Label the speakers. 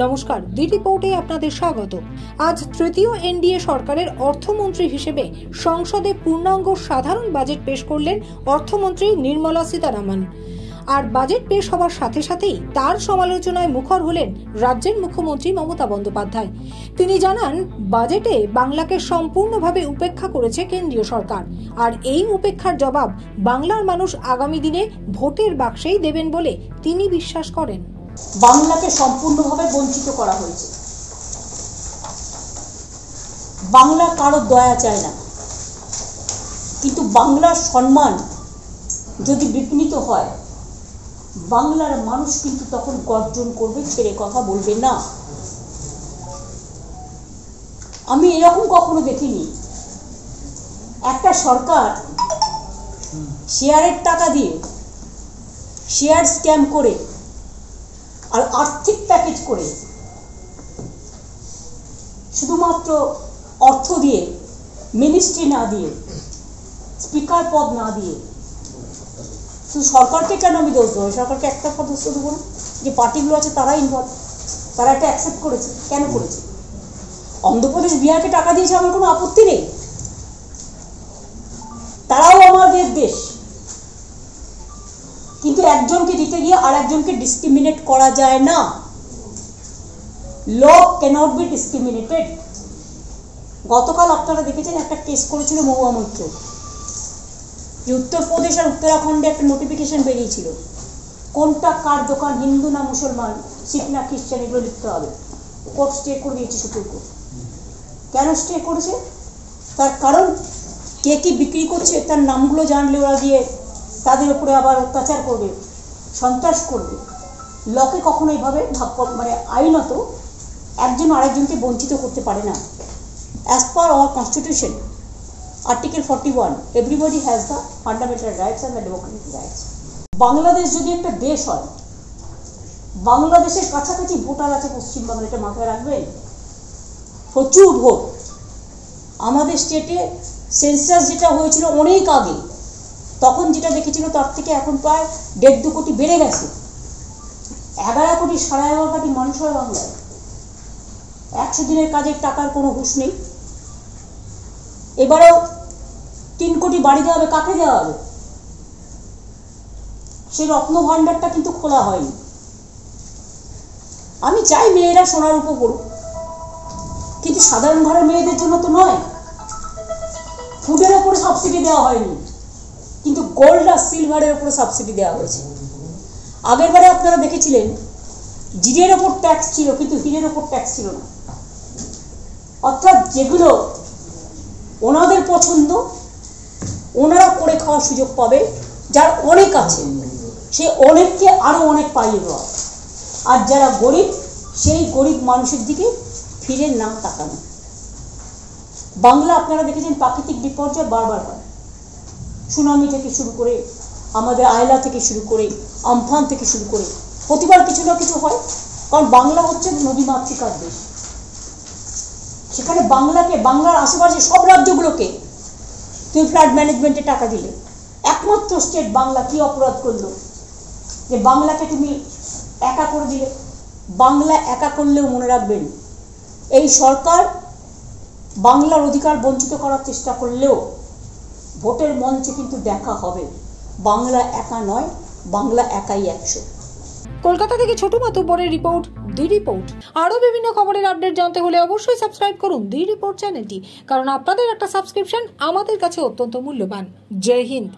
Speaker 1: নমস্কার, দি রিপোর্টে আপনাদের স্বাগত। আজ তৃতীয় এনডিএ সরকারের অর্থমন্ত্রী হিসেবে সংসদে পূর্ণাঙ্গ সাধারণ বাজেট পেশ করলেন অর্থমন্ত্রী নির্মলা সীতারামন। আর বাজেট পেশ হওয়ার সাথে সাথেই তার সমালোচনায় মুখর হলেন রাজ্যের মুখ্যমন্ত্রী মমতা বন্দ্যোপাধ্যায়। তিনি জানান, বাজেটে বাংলাকে সম্পূর্ণভাবে উপেক্ষা করেছে কেন্দ্রীয় সরকার, আর এই উপেক্ষার জবাব বাংলার মানুষ আগামী দিনে ভোটের বাক্সেই দেবেন বলে তিনি বিশ্বাস করেন।
Speaker 2: বাংলাকে সম্পূর্ণভাবে বঞ্চিত করা হয়েছে। বাংলা কারো দয়া চায় না, কিন্তু বাংলার সম্মান যদি বিঘ্নিত হয়, বাংলার মানুষ কিন্তু তখন গর্জন করবে, ছেড়ে কথা বলবে না। আমি এরকম কখনো দেখিনি একটা সরকার শেয়ারের টাকা দিয়ে শেয়ার স্ক্যাম করে আর আর্থিক প্যাকেজ করে শুধুমাত্র অর্থ দিয়ে, মিনিস্ট্রি না দিয়ে, স্পিকার পদ না দিয়ে, শুধু সরকারকে কেন আমি দোষ দেবো? সরকারকে একটা পদস্থ দেবো না, যে পার্টিগুলো আছে তারা ইনভলভ, তারা একটা অ্যাকসেপ্ট করেছে। কেন করেছে? অন্ধ্রপ্রদেশ বিহারকে টাকা দিয়েছে, আমার কোনো আপত্তি নেই, তারাও আমাদের দেশ। কিন্তু একজনকে দিতে গিয়ে আর একজনকে ডিসক্রিমিনেট করা যায় না। ল ক্যানট বি ডিসক্রিমিনেটেড। গতকাল আপনারা দেখেছেন একটা কেস করেছিল মহুয়া মৈত্র, যে উত্তরপ্রদেশ আর উত্তরাখণ্ডে একটা নোটিফিকেশন বেরিয়েছিল কোনটা কার দোকান, হিন্দু না মুসলমান, শিখ না খ্রিস্টান, এগুলো লিখতে হবে। কোর্ট স্টে করে দিয়েছে, সুপ্রিম কোর্ট। কেন স্টে করেছে? তার কারণ কে কি বিক্রি করছে তার নামগুলো জানলে ওরা দিয়ে তাদের উপরে আবার অত্যাচার করবে, সন্ত্রাস করবে। লকে কখনো এইভাবে মানে আইনত একজন আরেকজনকে বঞ্চিত করতে পারে না। As per hour constitution, article 41, everybody has the fundamental rights and the Democratic rights. Bangladesh যদি একটা দেশ হয়, বাংলাদেশের কাছাকাছি ভোটার আছে পশ্চিমবাংলা, এটা মাথায় রাখবেন। প্রচুর ভোট। আমাদের স্টেটে সেন্সাস যেটা হয়েছিল অনেক আগে, তখন যেটা দেখেছিল তার থেকে এখন প্রায় 1.5-2 কোটি বেড়ে গেছে। 11 কোটি 11.5 কোটি মানুষ হয় বাংলায়। 100 দিনের কাজের টাকার কোনো হুঁশ নেই। এবারেও 3 কোটি বাড়ি দেওয়া হবে। কাকে দেওয়া হবে? সেই রত্ন ভাণ্ডারটা কিন্তু খোলা হয়নি। আমি চাই মেয়েরা সোনার উপর পড়ুক, কিন্তু সাধারণ ঘরের মেয়েদের জন্য তো নয়। ফুডের ওপরে সাবসিডি দেওয়া হয়নি, কিন্তু গোল্ড আর সিলভারের উপরে সাবসিডি দেওয়া হয়েছে। আগের বারে আপনারা দেখেছিলেন জিরের ওপর ট্যাক্স ছিল, কিন্তু হীরের ওপর ট্যাক্স ছিল না। অর্থাৎ যেগুলো ওনাদের পছন্দ, ওনারা করে খাওয়ার সুযোগ পাবে। যার অনেক আছে সে অনেককে আরো অনেক পাইয়ে দেওয়া, আর যারা গরিব সেই গরিব মানুষের দিকে ফিরে না তাকানো। বাংলা আপনারা দেখেছেন প্রাকৃতিক বিপর্যয় বারবার হয়। সুনামি থেকে শুরু করে, আমাদের আয়লা থেকে শুরু করে, আমফান থেকে শুরু করে প্রতিবার কিছু না কিছু হয়। কারণ বাংলা হচ্ছে নদী মাতৃকার দেশ। সেখানে বাংলাকে, বাংলার আশেপাশে সব রাজ্যগুলোকে তুমি ফ্লাড ম্যানেজমেন্টে টাকা দিলে, একমাত্র স্টেট বাংলা কি অপরাধ করলো যে বাংলাকে তুমি একা করে দিলে? বাংলা একা করলেও মনে রাখবেন, এই সরকার বাংলার অধিকার বঞ্চিত করার চেষ্টা করলেও ভোটের মঞ্চে কিন্তু দেখা হবে বাংলা একা নয়, বাংলা একাই 100।
Speaker 1: কলকাতা থেকে ছোট মাতুব্বরের রিপোর্ট, দি রিপোর্ট। আরো বিভিন্ন খবরের আপডেট জানতে হলে অবশ্যই সাবস্ক্রাইব করুন দি রিপোর্ট চ্যানেলটি, কারণ আপনাদের একটা সাবস্ক্রিপশন আমাদের কাছে অত্যন্ত মূল্যবান। জয় হিন্দ।